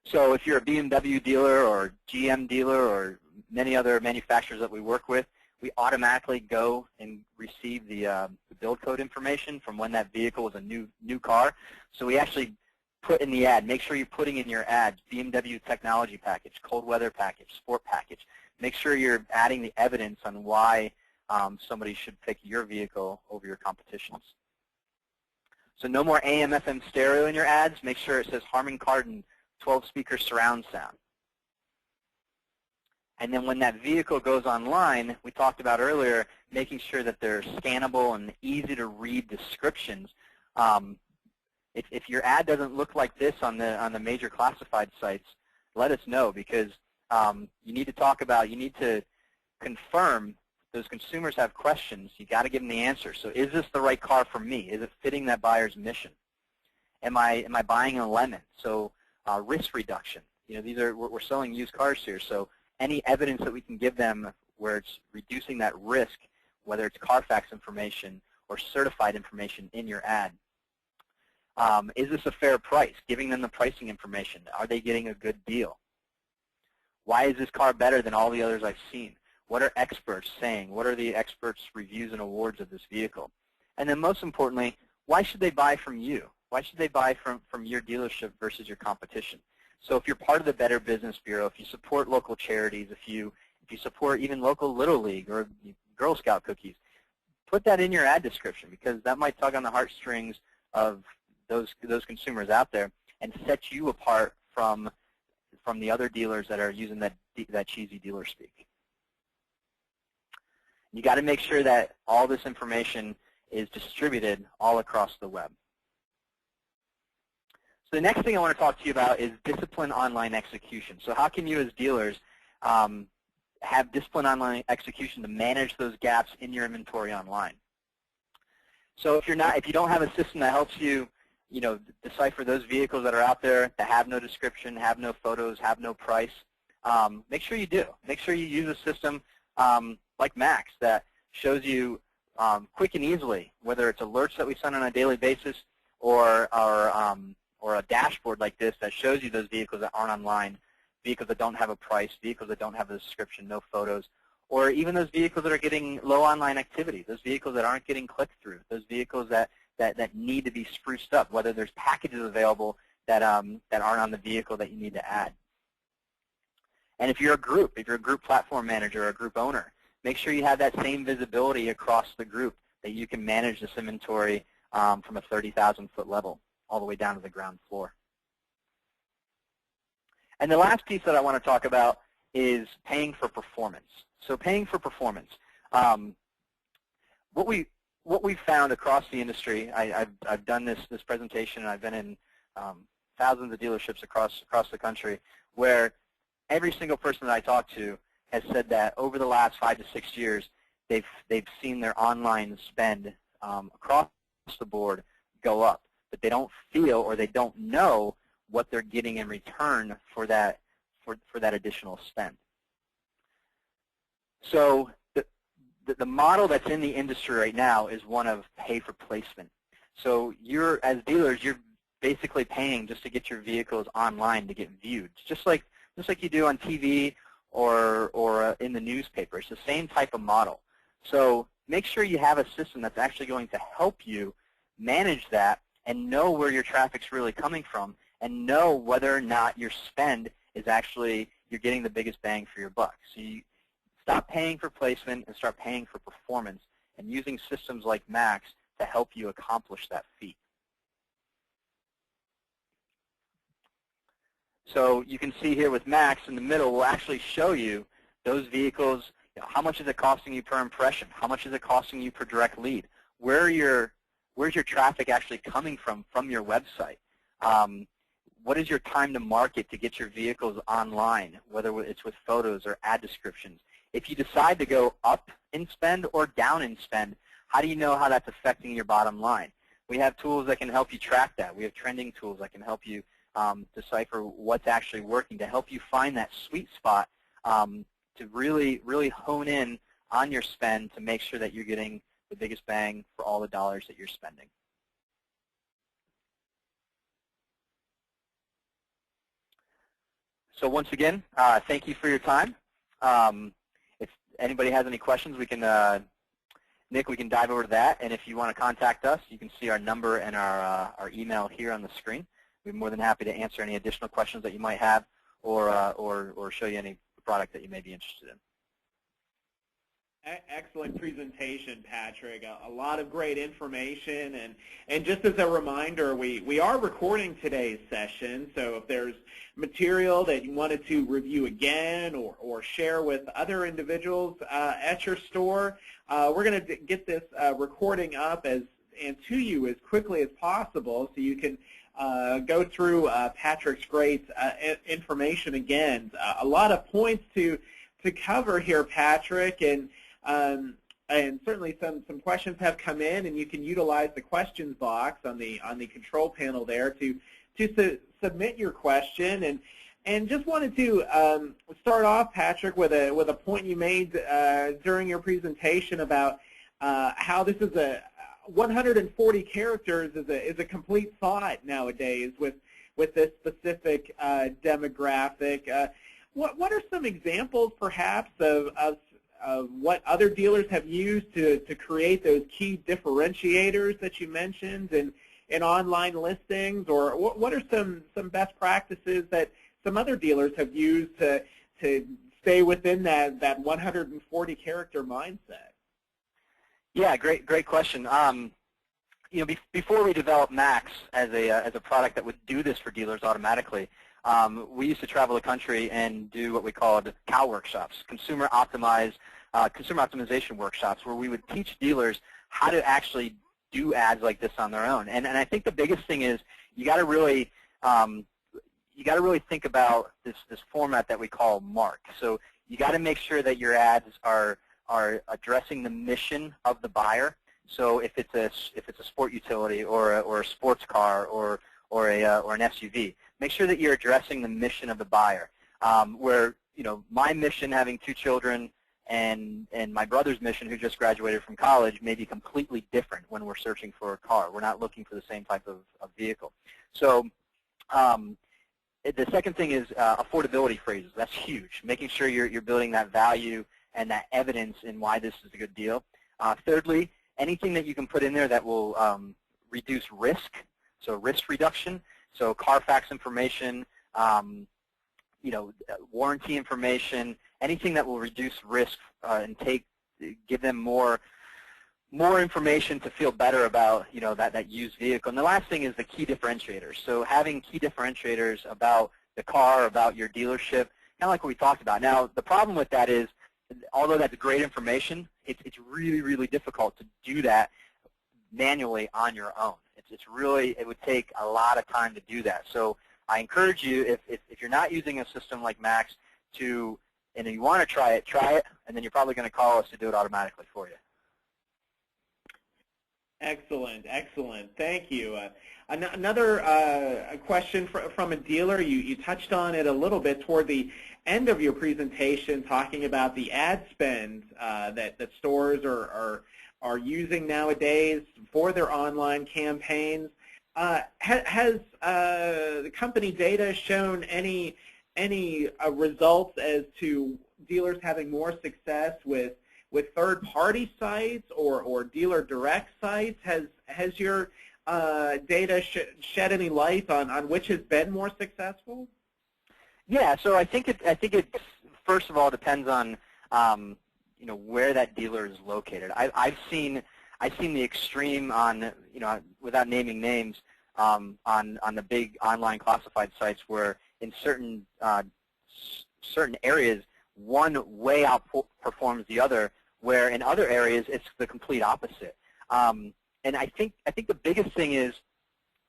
So if you're a BMW dealer or GM dealer or many other manufacturers that we work with, we automatically go and receive the build code information from when that vehicle was a new car. So we actually put in the ad, make sure you're putting in your ad, BMW technology package, cold weather package, sport package. Make sure you're adding the evidence on why somebody should pick your vehicle over your competition's. So no more AM, FM stereo in your ads. Make sure it says Harman Kardon 12-speaker surround sound. And then when that vehicle goes online, we talked about earlier, making sure that they're scannable and easy to read descriptions. If your ad doesn't look like this on the major classified sites, let us know, because you need to confirm those consumers have questions. You got to give them the answer. So is this the right car for me? Is it fitting that buyer's mission? Am I buying a lemon? So risk reduction. We're selling used cars here, so any evidence that we can give them where it's reducing that risk, whether it's Carfax information or certified information in your ad. Is this a fair price? Giving them the pricing information. Are they getting a good deal? Why is this car better than all the others I've seen? What are experts saying? What are the experts' reviews and awards of this vehicle? And then most importantly, why should they buy from you? Why should they buy from your dealership versus your competition? So if you're part of the Better Business Bureau, if you support local charities, if you support even local Little League or Girl Scout cookies, put that in your ad description, because that might tug on the heartstrings of those consumers out there and set you apart from the other dealers that are using that cheesy dealer speak. You got to make sure that all this information is distributed all across the web. So the next thing I want to talk to you about is disciplined online execution. So how can you as dealers have disciplined online execution to manage those gaps in your inventory online? So if you don't have a system that helps you, decipher those vehicles that are out there that have no description, have no photos, have no price, make sure you do. Make sure you use a system like Max that shows you quick and easily, whether it's alerts that we send on a daily basis or a dashboard like this that shows you those vehicles that aren't online, vehicles that don't have a price, vehicles that don't have a description, no photos, or even those vehicles that are getting low online activity, those vehicles that aren't getting click-through, those vehicles that need to be spruced up, whether there's packages available that aren't on the vehicle that you need to add. And if you're a group platform manager or a group owner, make sure you have that same visibility across the group, that you can manage this inventory from a 30,000-foot level all the way down to the ground floor. And the last piece that I want to talk about is paying for performance. So paying for performance. What what we've found across the industry, I've done this presentation, and I've been in thousands of dealerships across the country, where every single person that I talk to has said that over the last 5 to 6 years, they've seen their online spend across the board go up, but they don't feel or they don't know what they're getting in return for that additional spend. So the model that's in the industry right now is one of pay for placement. So as dealers, you're basically paying just to get your vehicles online to get viewed, just like you do on TV or in the newspaper. It's the same type of model. So make sure you have a system that's actually going to help you manage that and know where your traffic's really coming from and know whether or not your spend is actually, you're getting the biggest bang for your buck. So you stop paying for placement and start paying for performance and using systems like Max to help you accomplish that feat. So you can see here with Max in the middle, we'll actually show you those vehicles. How much is it costing you per impression? How much is it costing you per direct lead? Where's your traffic actually coming from your website? What is your time to market to get your vehicles online, whether it's with photos or ad descriptions? If you decide to go up in spend or down in spend, how do you know how that's affecting your bottom line? We have tools that can help you track that. We have trending tools that can help you decipher what's actually working, to help you find that sweet spot to really hone in on your spend to make sure that you're getting the biggest bang for all the dollars that you're spending. So once again, thank you for your time. If anybody has any questions, we can, Nick, we can dive over to that. And if you want to contact us, you can see our number and our email here on the screen. We're more than happy to answer any additional questions that you might have, or show you any product that you may be interested in.
Excellent presentation, Patrick. A lot of great information. And just as a reminder, we are recording today's session, so if there's material that you wanted to review again or share with other individuals at your store, we're going to get this recording up and to you as quickly as possible so you can go through Patrick's great information again. A lot of points to cover here, Patrick, and certainly some questions have come in, and you can utilize the questions box on the control panel there to submit your question. And just wanted to start off, Patrick, with a point you made during your presentation about how this is 140 characters is a complete thought nowadays with this specific demographic. What are some examples, perhaps, of what other dealers have used to create those key differentiators that you mentioned in online listings, or what are some best practices that some other dealers have used to stay within that 140 character mindset?
Yeah, great question. You know, before we developed Max as a product that would do this for dealers automatically, we used to travel the country and do what we called COW workshops, consumer optimization workshops, where we would teach dealers how to actually do ads like this on their own. And I think the biggest thing is you got to really think about this format that we call MARC. So you got to make sure that your ads are addressing the mission of the buyer. So if it's a sport utility or a sports car or an SUV, make sure that you're addressing the mission of the buyer. Where, you know, my mission, having 2 children, and my brother's mission, who just graduated from college, may be completely different when we're searching for a car. We're not looking for the same type of vehicle. So the second thing is affordability phrases. That's huge. Making sure you're building that value and that evidence in why this is a good deal. Thirdly, anything that you can put in there that will reduce risk, so risk reduction. So Carfax information, you know, warranty information, anything that will reduce risk and give them more information to feel better about, you know, that used vehicle. And the last thing is the key differentiators. So having key differentiators about the car, about your dealership, kind of like what we talked about. Now, the problem with that is, although that's great information, it's really, really difficult to do that manually on your own. It's really, it would take a lot of time to do that. So I encourage you, if you're not using a system like Max, and you want to try it, and then you're probably going to call us to do it automatically for you.
Excellent, excellent. Thank you. Another question from a dealer. You touched on it a little bit toward the end of your presentation, talking about the ad spend that stores are using nowadays for their online campaigns. Has the company data shown any results as to dealers having more success with third-party sites or dealer direct sites? Has your data shed any light on which has been more successful?
Yeah, so I think it first of all depends on where that dealer is located. I've seen the extreme on, without naming names, on the big online classified sites where in certain areas one way outperforms the other, where in other areas it's the complete opposite. And I think the biggest thing is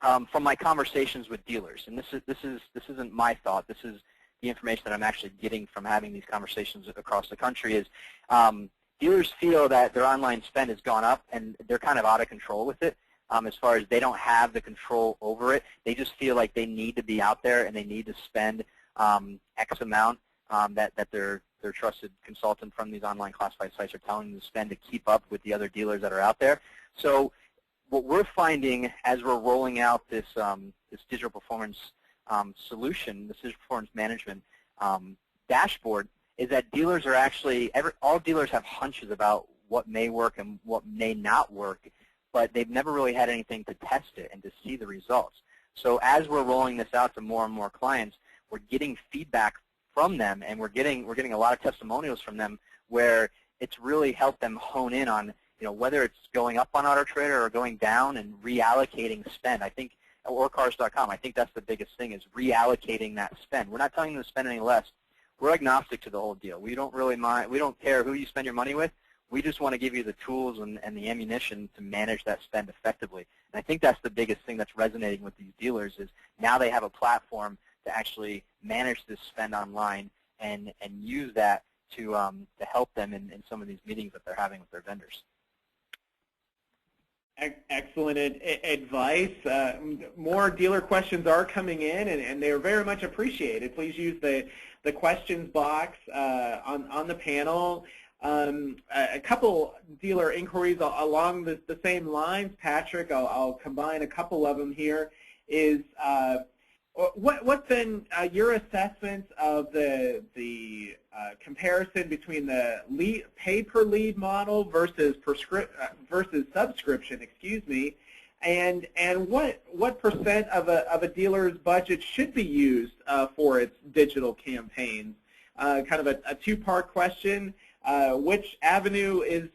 from my conversations with dealers, and this isn't my thought. This is the information that I'm actually getting from having these conversations across the country. Is dealers feel that their online spend has gone up and they're kind of out of control with it. As far as they don't have the control over it, they just feel like they need to be out there and they need to spend X amount that their trusted consultant from these online classified sites are telling them to spend to keep up with the other dealers that are out there. So what we're finding as we're rolling out this digital performance solution, this digital performance management dashboard, is that dealers are actually, all dealers have hunches about what may work and what may not work, but they've never really had anything to test it and to see the results. So as we're rolling this out to more and more clients, we're getting feedback from them, and we're getting a lot of testimonials from them where it's really helped them hone in on, whether it's going up on AutoTrader or going down and reallocating spend. I think, or cars.com, I think that's the biggest thing, is reallocating that spend. We're not telling them to spend any less. We're agnostic to the whole deal. We don't really mind. We don't care who you spend your money with. We just want to give you the tools and the ammunition to manage that spend effectively. And I think that's the biggest thing that's resonating with these dealers, is now they have a platform to actually manage this spend online and use that to help them in some of these meetings that they're having with their vendors.
Excellent advice. More dealer questions are coming in, and they're very much appreciated. Please use the questions box on the panel. A couple dealer inquiries along the same lines, Patrick. I'll combine a couple of them here. Is what's been your assessment of the comparison between the pay-per-lead model versus subscription, excuse me, and what percent of a dealer's budget should be used for its digital campaigns? Kind of a two-part question. Which avenue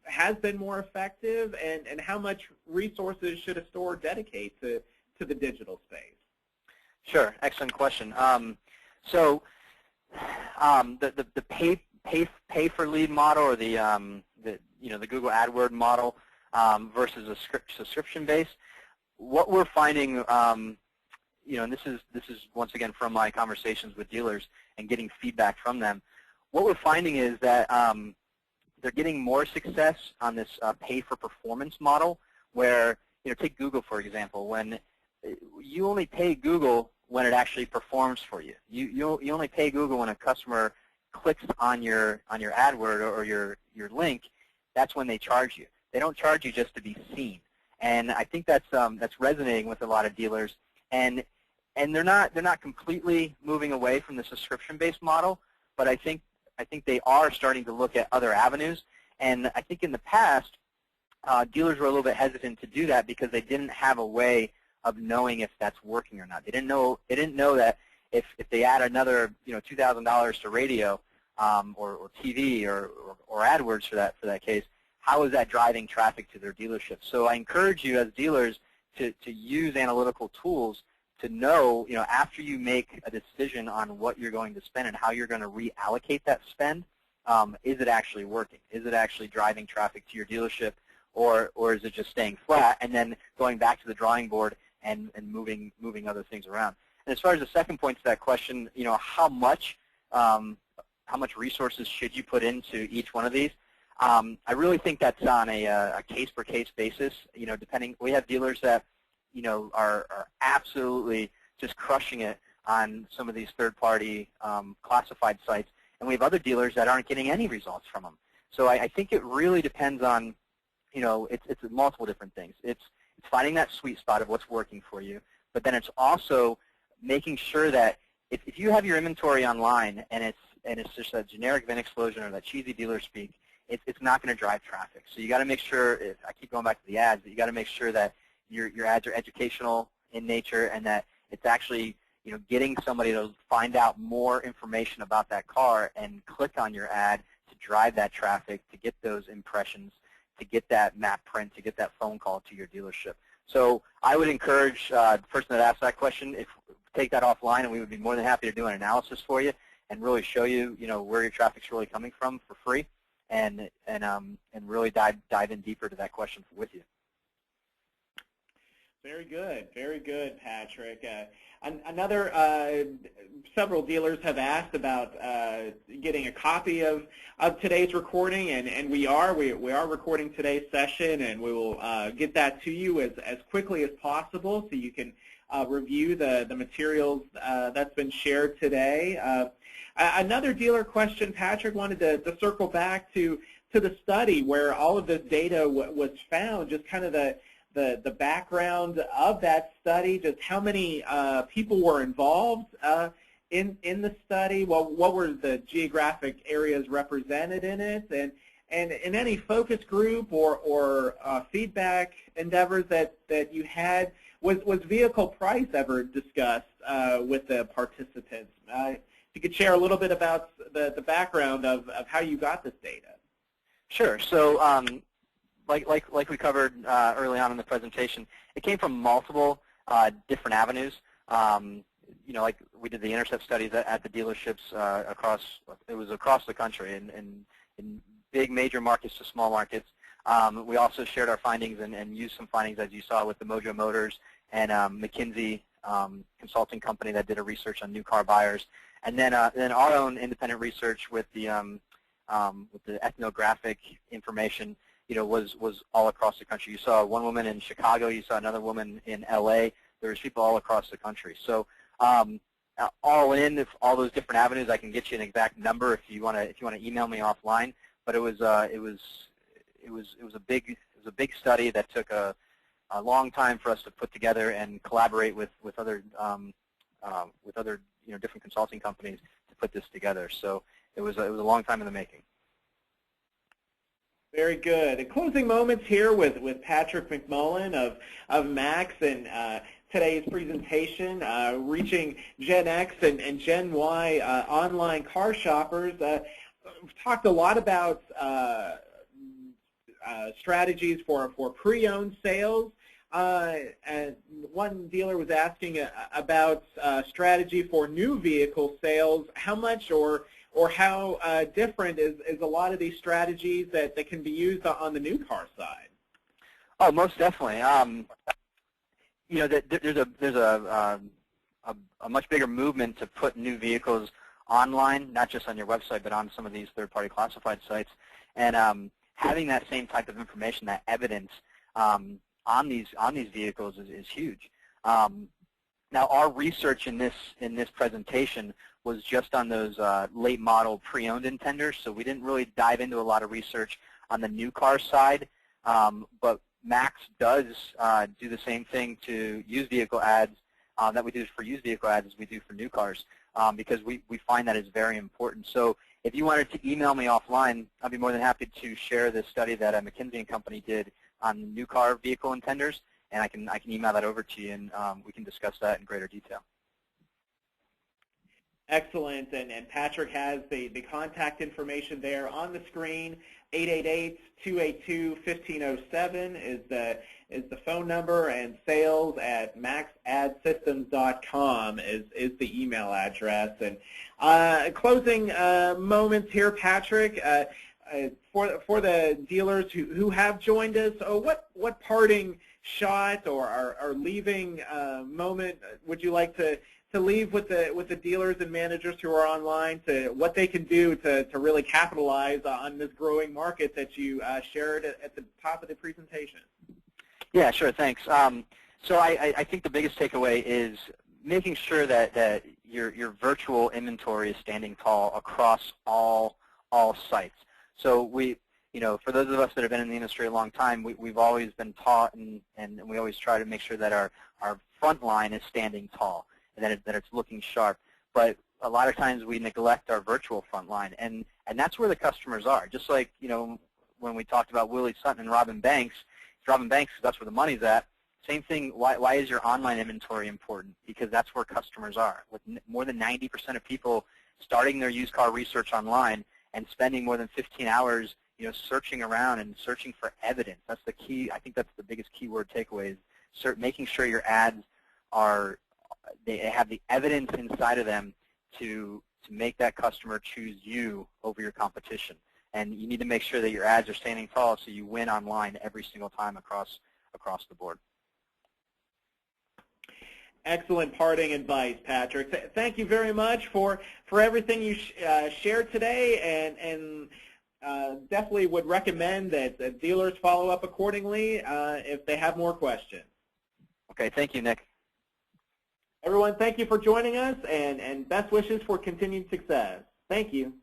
has been more effective, and how much resources should a store dedicate to the digital space?
Sure, excellent question. So the pay for lead model, or the Google AdWord model versus a subscription base. What we're finding, and this is once again from my conversations with dealers and getting feedback from them. What we're finding is that they're getting more success on this pay-for-performance model, where, take Google for example. When you only pay Google when it actually performs for you. You only pay Google when a customer clicks on your AdWord or your link. That's when they charge you. They don't charge you just to be seen. And I think that's resonating with a lot of dealers. And they're not completely moving away from the subscription-based model, but I think they are starting to look at other avenues. And I think in the past, dealers were a little bit hesitant to do that because they didn't have a way of knowing if that's working or not. They didn't know that if they add another $2,000 to radio or TV or AdWords for that case, how is that driving traffic to their dealership? So I encourage you as dealers to use analytical tools to know, after you make a decision on what you're going to spend and how you're going to reallocate that spend, is it actually working? Is it actually driving traffic to your dealership, or is it just staying flat and then going back to the drawing board and moving other things around? And as far as the second point to that question, how much resources should you put into each one of these? I really think that's on a case-per-case basis. Depending, we have dealers that are absolutely just crushing it on some of these third-party classified sites, and we have other dealers that aren't getting any results from them. So I think it really depends on, it's multiple different things. It's finding that sweet spot of what's working for you, but then it's also making sure that if you have your inventory online and it's just a generic VIN explosion or that cheesy dealer speak, it's not going to drive traffic. So you got to make sure, I keep going back to the ads, but you got to make sure that your ads are educational in nature and that it's actually getting somebody to find out more information about that car and click on your ad to drive that traffic, to get those impressions, to get that map print, to get that phone call to your dealership. So I would encourage the person that asked that question, take that offline, and we would be more than happy to do an analysis for you and really show you, where your traffic's really coming from for free, and really dive in deeper to that question with you.
Very good, Patrick. Several dealers have asked about getting a copy of today's recording, and we are recording today's session, and we will get that to you as quickly as possible so you can review the materials that's been shared today. Another dealer question, Patrick, wanted to circle back to the study where all of this data was found, just kind of the background of that study, just how many people were involved in the study, what were the geographic areas represented in it, and in any focus group or feedback endeavors that you had, was vehicle price ever discussed with the participants? If you could share a little bit about the background of how you got this data.
Sure. So like we covered early on in the presentation, it came from multiple different avenues. Like we did the intercept studies at the dealerships across the country, in big major markets to small markets. We also shared our findings and used some findings, as you saw, with the Mojo Motors and McKinsey consulting company that did a research on new car buyers, and then our own independent research with the ethnographic information. Was all across the country. You saw one woman in Chicago. You saw another woman in LA. There was people all across the country. So all in, if all those different avenues, I can get you an exact number if you want to email me offline. But it was a big study that took a long time for us to put together and collaborate with other different consulting companies to put this together. So it was a long time in the making.
Very good. And closing moments here with Patrick McMullen of Max and today's presentation, reaching Gen X and Gen Y online car shoppers. We've talked a lot about strategies for pre-owned sales. And one dealer was asking about strategy for new vehicle sales. How much or how different is a lot of these strategies that can be used on the new car side?
Oh, most definitely. There's a much bigger movement to put new vehicles online, not just on your website, but on some of these third-party classified sites. And having that same type of information, that evidence on these vehicles is huge. Now, our research in this presentation was just on those late model pre-owned intenders, so we didn't really dive into a lot of research on the new car side. But Max does do the same thing to used vehicle ads that we do for used vehicle ads as we do for new cars, because we find that is very important. So if you wanted to email me offline, I'd be more than happy to share this study that McKinsey & Company did on new car vehicle intenders, and I can email that over to you, and we can discuss that in greater detail.
Excellent, and Patrick has the contact information there on the screen. 888-282-1507 is the phone number, and sales@maxadsystems.com is the email address. And closing moments here, Patrick. for the dealers who have joined us, what parting shot or leaving moment would you like to leave with the dealers and managers who are online, to what they can do to really capitalize on this growing market that you shared at the top of the presentation?
Yeah, sure, thanks. So I think the biggest takeaway is making sure that your virtual inventory is standing tall across all sites. So for those of us that have been in the industry a long time, we've always been taught, and we always try to make sure that our front line is standing tall and that it's looking sharp. But a lot of times we neglect our virtual front line, and that's where the customers are. Just like when we talked about Willie Sutton and Robin Banks, that's where the money's at. Same thing, why is your online inventory important? Because that's where customers are. With more than 90% of people starting their used car research online and spending more than 15 hours searching around and searching for evidence. That's the key. I think that's the biggest keyword takeaway, is making sure your ads they have the evidence inside of them to make that customer choose you over your competition. And you need to make sure that your ads are standing tall so you win online every single time across the board.
Excellent parting advice, Patrick. Thank you very much for everything you shared today, and definitely would recommend that dealers follow up accordingly if they have more questions.
Okay, thank you, Nick.
Everyone, thank you for joining us, and best wishes for continued success. Thank you.